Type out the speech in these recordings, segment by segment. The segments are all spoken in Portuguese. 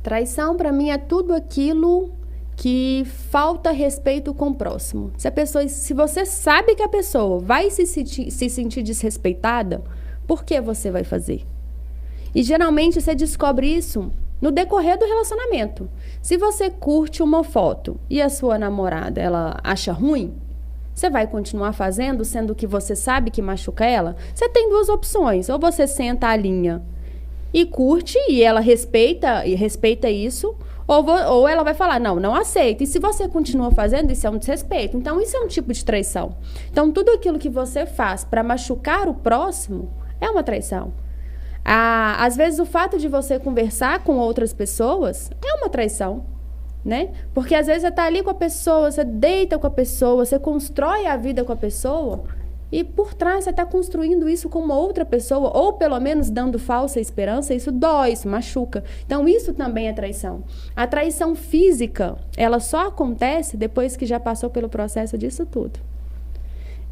Traição, para mim, é tudo aquilo que falta respeito com o próximo. Se você sabe que a pessoa vai se sentir desrespeitada, por que você vai fazer? E geralmente você descobre isso no decorrer do relacionamento. Se você curte uma foto e a sua namorada ela acha ruim, você vai continuar fazendo, sendo que você sabe que machuca ela? Você tem duas opções. Ou você senta a linha e curte, e ela respeita isso, ou ela vai falar, não aceita. E se você continua fazendo, isso é um desrespeito. Então, isso é um tipo de traição. Então, tudo aquilo que você faz para machucar o próximo é uma traição. Às vezes, o fato de você conversar com outras pessoas é uma traição, né? Porque, às vezes, você está ali com a pessoa, você deita com a pessoa, você constrói a vida com a pessoa, e por trás você está construindo isso com uma outra pessoa, ou pelo menos dando falsa esperança, isso dói, isso machuca. Então, isso também é traição. A traição física, ela só acontece depois que já passou pelo processo disso tudo.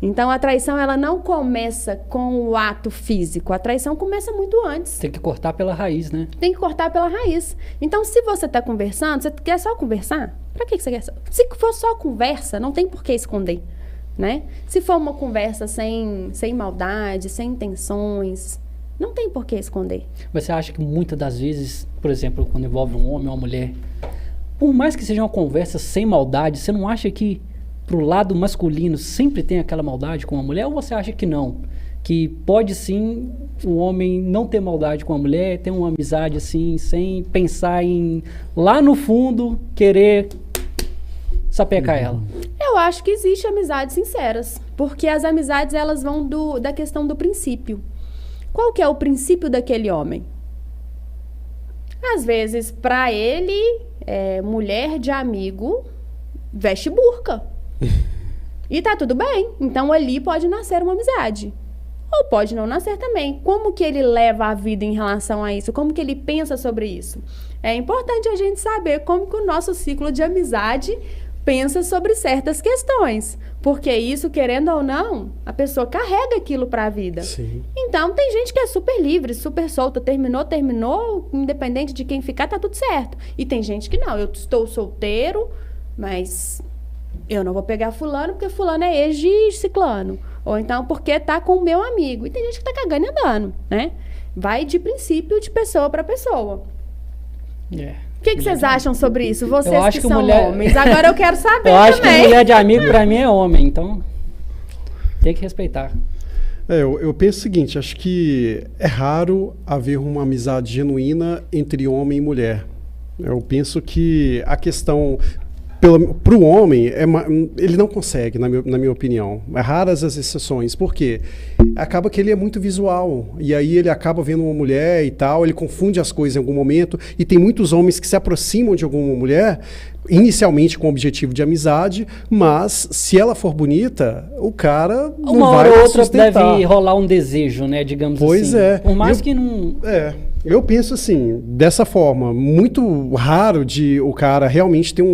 Então, a traição, ela não começa com o ato físico. A traição começa muito antes. Tem que cortar pela raiz, né? Tem que cortar pela raiz. Então, se você está conversando, você quer só conversar? Para que você quer? Se for só conversa, não tem por que esconder, né? Se for uma conversa sem maldade, sem intenções, não tem por que esconder. Você acha que muitas das vezes, por exemplo, quando envolve um homem ou uma mulher, por mais que seja uma conversa sem maldade, você não acha que pro lado masculino sempre tem aquela maldade com a mulher, ou você acha que não? Que pode sim o homem não ter maldade com a mulher, ter uma amizade assim, sem pensar em, lá no fundo, querer sapecar ela? Eu acho que existe amizades sinceras, porque as amizades, elas vão da questão do princípio. Qual que é o princípio daquele homem? Às vezes, para ele, mulher de amigo veste burca. E tá tudo bem. Então, ali pode nascer uma amizade. Ou pode não nascer também. Como que ele leva a vida em relação a isso? Como que ele pensa sobre isso? É importante a gente saber como que o nosso ciclo de amizade pensa sobre certas questões. Porque isso, querendo ou não, a pessoa carrega aquilo para a vida. Sim. Então, tem gente que é super livre, super solta. Terminou, independente de quem ficar, tá tudo certo. E tem gente que não. Eu estou solteiro, mas eu não vou pegar fulano porque fulano é ex de ciclano. Ou então porque tá com o meu amigo. E tem gente que tá cagando e andando, né? Vai de princípio de pessoa para pessoa. O que vocês acham sobre isso? Vocês que são homens. Agora eu quero saber eu acho também. Que mulher de amigo pra mim é homem, então tem que respeitar. Eu penso o seguinte, acho que é raro haver uma amizade genuína entre homem e mulher. Eu penso que a questão, para o homem, ele não consegue, na minha opinião. É raras as exceções. Por quê? Acaba que ele é muito visual. E aí ele acaba vendo uma mulher e tal, ele confunde as coisas em algum momento. E tem muitos homens que se aproximam de alguma mulher, inicialmente com o objetivo de amizade, mas se ela for bonita, o cara não uma vai hora ou outra sustentar. Deve rolar um desejo, né, digamos assim. Pois é. Por mais que não... Eu penso assim, dessa forma, muito raro de o cara realmente ter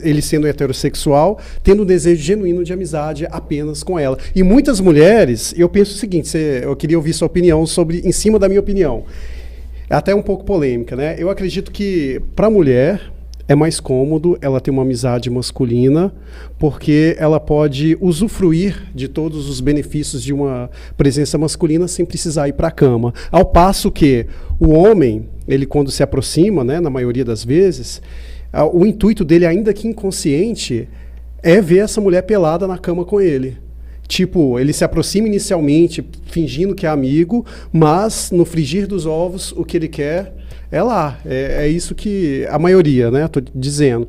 ele sendo heterossexual, tendo um desejo genuíno de amizade apenas com ela. E muitas mulheres, eu penso o seguinte, eu queria ouvir sua opinião em cima da minha opinião. É até um pouco polêmica, né? Eu acredito que para a mulher é mais cômodo ela ter uma amizade masculina, porque ela pode usufruir de todos os benefícios de uma presença masculina sem precisar ir para a cama. Ao passo que o homem, ele quando se aproxima, né, na maioria das vezes, o intuito dele, ainda que inconsciente, é ver essa mulher pelada na cama com ele. Tipo, ele se aproxima inicialmente fingindo que é amigo, mas no frigir dos ovos, o que ele quer é lá. É isso que a maioria, né? Tô dizendo.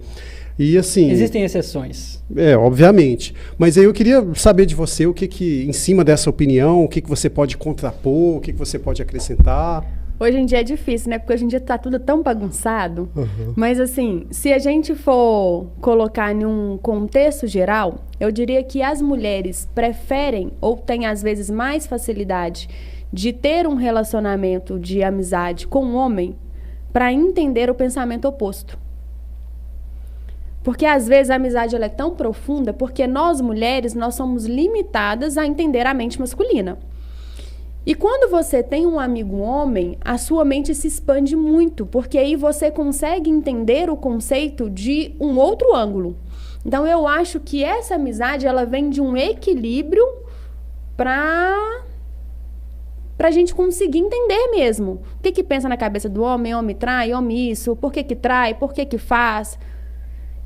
E assim... Existem exceções. Obviamente. Mas aí eu queria saber de você o que em cima dessa opinião, o que você pode contrapor, o que você pode acrescentar. Hoje em dia é difícil, né? Porque hoje em dia tá tudo tão bagunçado. Mas assim, se a gente for colocar em um contexto geral, eu diria que as mulheres preferem ou têm às vezes mais facilidade de ter um relacionamento de amizade com um homem para entender o pensamento oposto. Porque às vezes a amizade ela é tão profunda porque nós mulheres nós somos limitadas a entender a mente masculina. E quando você tem um amigo homem, a sua mente se expande muito, porque aí você consegue entender o conceito de um outro ângulo. Então eu acho que essa amizade, ela vem de um equilíbrio pra gente conseguir entender mesmo. O que pensa na cabeça do homem? Homem trai, homem isso, por que trai, por que faz?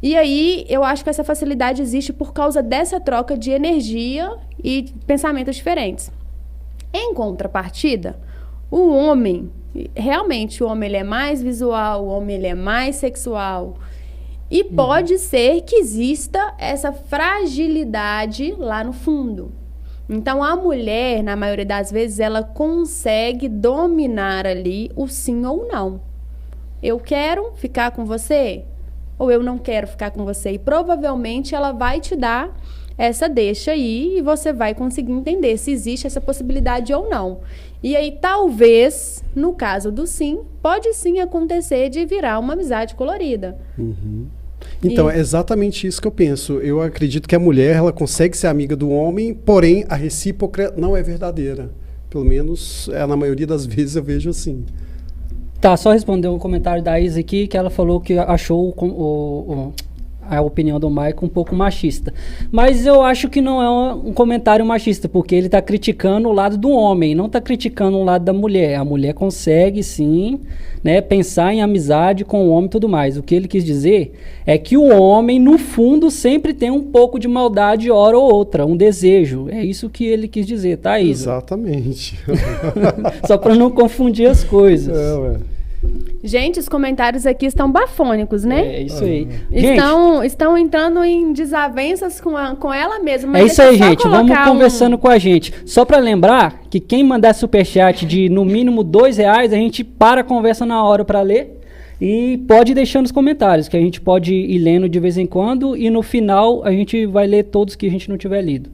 E aí eu acho que essa facilidade existe por causa dessa troca de energia e pensamentos diferentes. Em contrapartida, o homem, realmente o homem ele é mais visual, o homem ele é mais sexual. E pode ser que exista essa fragilidade lá no fundo. Então, a mulher, na maioria das vezes, ela consegue dominar ali o sim ou não. Eu quero ficar com você ou eu não quero ficar com você. E provavelmente ela vai te dar essa deixa aí e você vai conseguir entender se existe essa possibilidade ou não. E aí, talvez, no caso do sim, pode sim acontecer de virar uma amizade colorida. Então, é exatamente isso que eu penso. Eu acredito que a mulher, ela consegue ser amiga do homem, porém, a recíproca não é verdadeira. Pelo menos, na maioria das vezes, eu vejo assim. Tá, só responder um comentário da Isa aqui, que ela falou que achou a opinião do Michael um pouco machista. Mas eu acho que não é um comentário machista, porque ele está criticando o lado do homem, não está criticando o lado da mulher. A mulher consegue, sim, né, pensar em amizade com o homem e tudo mais. O que ele quis dizer é que o homem, no fundo, sempre tem um pouco de maldade, hora ou outra, um desejo. É isso que ele quis dizer, tá, Isa? Exatamente. Só para não confundir as coisas. Gente, os comentários aqui estão bafônicos, né? É isso aí. Estão entrando em desavenças com ela mesma. Mas é isso aí, gente. Vamos conversando com a gente. Só para lembrar que quem mandar superchat de no mínimo R$2, a gente para a conversa na hora para ler. E pode deixar nos comentários, que a gente pode ir lendo de vez em quando. E no final a gente vai ler todos que a gente não tiver lido.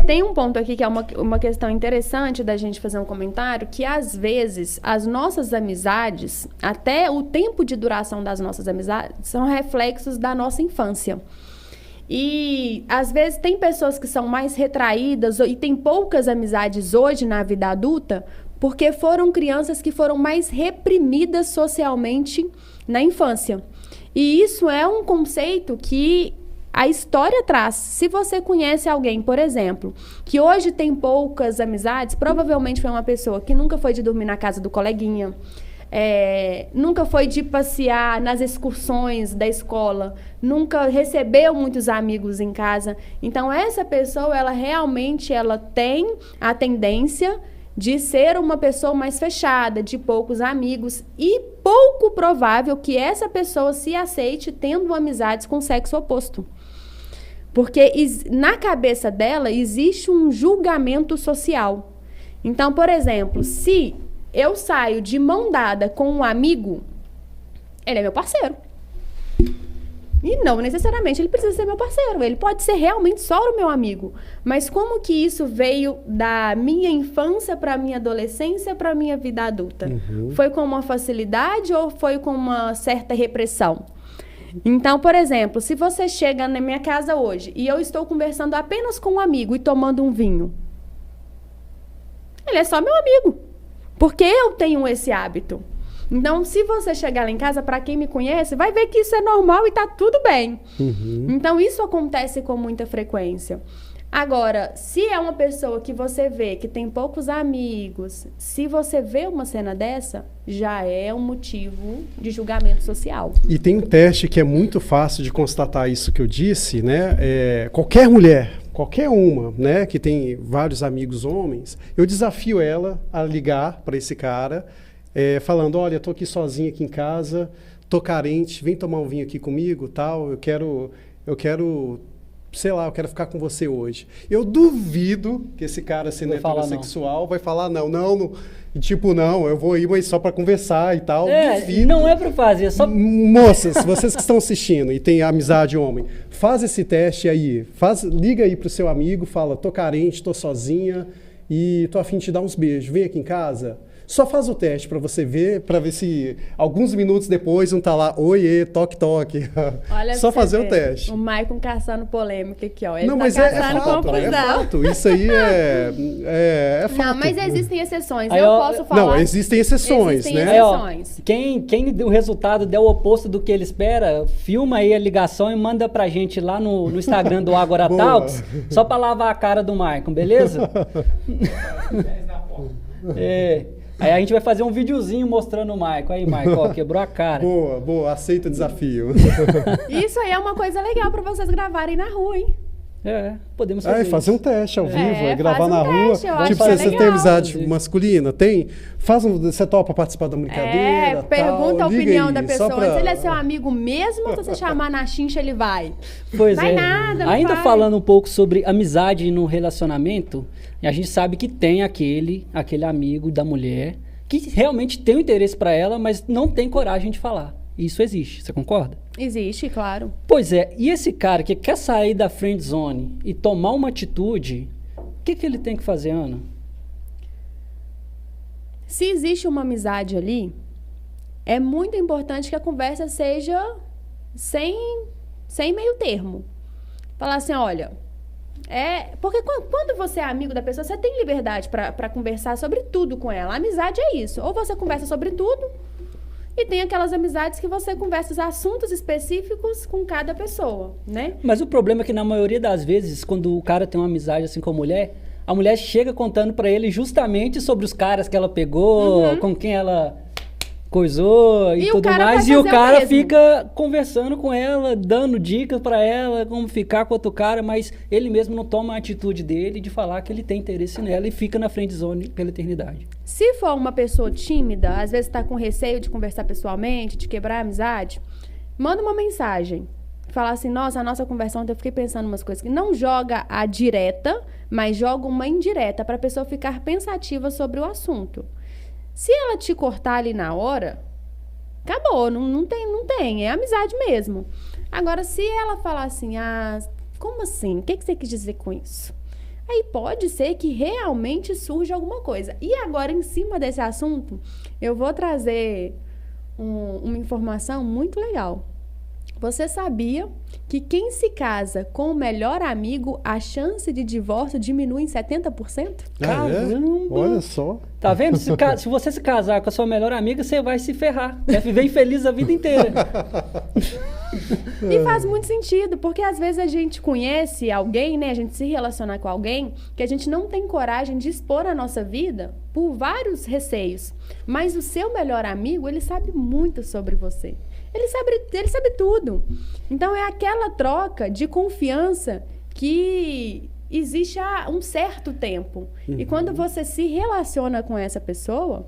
Tem um ponto aqui que é uma questão interessante da gente fazer um comentário, que às vezes as nossas amizades, até o tempo de duração das nossas amizades, são reflexos da nossa infância. E às vezes tem pessoas que são mais retraídas e tem poucas amizades hoje na vida adulta, porque foram crianças que foram mais reprimidas socialmente na infância. E isso é um conceito que a história traz. Se você conhece alguém, por exemplo, que hoje tem poucas amizades, provavelmente foi uma pessoa que nunca foi de dormir na casa do coleguinha, nunca foi de passear nas excursões da escola, nunca recebeu muitos amigos em casa. Então, essa pessoa, ela realmente tem a tendência de ser uma pessoa mais fechada, de poucos amigos, e pouco provável que essa pessoa se aceite tendo amizades com o sexo oposto. Porque na cabeça dela existe um julgamento social. Então, por exemplo, se eu saio de mão dada com um amigo, ele é meu parceiro. E não necessariamente ele precisa ser meu parceiro. Ele pode ser realmente só o meu amigo. Mas como que isso veio da minha infância para a minha adolescência para a minha vida adulta? Foi com uma facilidade ou foi com uma certa repressão? Então, por exemplo, se você chega na minha casa hoje e eu estou conversando apenas com um amigo e tomando um vinho, ele é só meu amigo, porque eu tenho esse hábito. Então, se você chegar lá em casa, para quem me conhece, vai ver que isso é normal e tá tudo bem. Então, isso acontece com muita frequência. Agora, se é uma pessoa que você vê que tem poucos amigos, se você vê uma cena dessa, já é um motivo de julgamento social. E tem um teste que é muito fácil de constatar isso que eu disse, né? Qualquer mulher, qualquer uma, né, que tem vários amigos homens, eu desafio ela a ligar para esse cara, falando, olha, tô aqui sozinha aqui em casa, tô carente, vem tomar um vinho aqui comigo, tal, eu quero sei lá, eu quero ficar com você hoje. Eu duvido que esse cara, sendo heterossexual, vai falar não, tipo, não, eu vou ir, mas só para conversar e tal. Duvido. Não é para fazer, só... Moças, vocês que estão assistindo e têm amizade homem, faz esse teste aí, liga aí pro seu amigo, fala, tô carente, tô sozinha e tô a fim de te dar uns beijos, vem aqui em casa. Só faz o teste para você ver, para ver se alguns minutos depois não tá lá, oiê, toque, toque. Olha Só pra você fazer o ver. teste. O Maicon caçando polêmica aqui, ó. Ele Não, tá mas caçando fato, confusão. fato. Isso aí é fato. Não, mas existem exceções. Aí, eu ó, posso falar. Não, existem exceções, Existem né? Aí, ó, exceções. quem o resultado der o oposto do que ele espera, filma aí a ligação e manda pra gente lá no Instagram do Agora Boa. Talks, só pra lavar a cara do Maicon, beleza? É. Aí a gente vai fazer um videozinho mostrando o Maicon. Aí, Maicon, ó, quebrou a cara. Boa, boa, aceita o desafio. Isso aí é uma coisa legal pra vocês gravarem na rua, hein? Podemos É, fazer fazer um isso. teste ao vivo, gravar faz um na rua. teste, eu acho Tipo, que é você tem legal. amizade masculina? Tem? Você topa participar da brincadeira? Pergunta tal, a liga opinião aí, da só pessoa. pra- Se ele é seu amigo mesmo, ou se você chamar na chincha, ele vai. Pois Vai é. nada, não Ainda vai. falando um pouco sobre amizade no relacionamento, a gente sabe que tem aquele amigo da mulher que realmente tem um interesse pra ela, mas não tem coragem de falar. Isso existe, você concorda? Existe, claro. Pois é, e esse cara que quer sair da friend zone e tomar uma atitude, o que ele tem que fazer, Ana? Se existe uma amizade ali, é muito importante que a conversa seja sem meio termo. Falar assim, olha, porque quando você é amigo da pessoa, você tem liberdade para conversar sobre tudo com ela. A amizade é isso. Ou você conversa sobre tudo, e tem aquelas amizades que você conversa os assuntos específicos com cada pessoa, né? Mas o problema é que na maioria das vezes, quando o cara tem uma amizade assim com a mulher chega contando pra ele justamente sobre os caras que ela pegou, com quem ela coisou e E o tudo cara mais. vai E o fazer o cara mesmo. fica conversando com ela, dando dicas pra ela, como ficar com outro cara, mas ele mesmo não toma a atitude dele de falar que ele tem interesse nela e fica na friend zone pela eternidade. Se for uma pessoa tímida, às vezes está com receio de conversar pessoalmente, de quebrar a amizade, manda uma mensagem. Falar assim, nossa, a nossa conversa ontem eu fiquei pensando umas coisas. Que não joga a direta, mas joga uma indireta para a pessoa ficar pensativa sobre o assunto. Se ela te cortar ali na hora, acabou, não tem, é amizade mesmo. Agora, se ela falar assim, como assim? O que você quis dizer com isso? Aí pode ser que realmente surja alguma coisa. E agora, em cima desse assunto, eu vou trazer uma informação muito legal. Você sabia que quem se casa com o melhor amigo, a chance de divórcio diminui em 70%? Caramba! Olha só. Tá vendo? Se você se casar com a sua melhor amiga, você vai se ferrar. Vai viver infeliz a vida inteira. E faz muito sentido, porque às vezes a gente conhece alguém, né? A gente se relaciona com alguém que a gente não tem coragem de expor a nossa vida por vários receios. Mas o seu melhor amigo, ele sabe muito sobre você. Ele sabe tudo. Então é aquela troca de confiança que existe há um certo tempo. E quando você se relaciona com essa pessoa,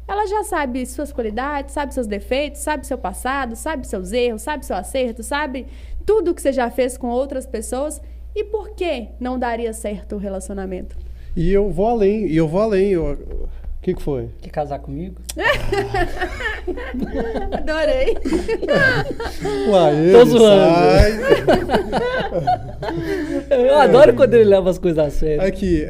ela já sabe suas qualidades, sabe seus defeitos, sabe seu passado, sabe seus erros, sabe seu acerto, sabe tudo que você já fez com outras pessoas. E por que não daria certo o relacionamento? E eu vou além. O que foi? Quer casar comigo? Adorei. Lá ele Tô zoando. sai. Eu adoro quando ele leva as coisas a sério. Aqui,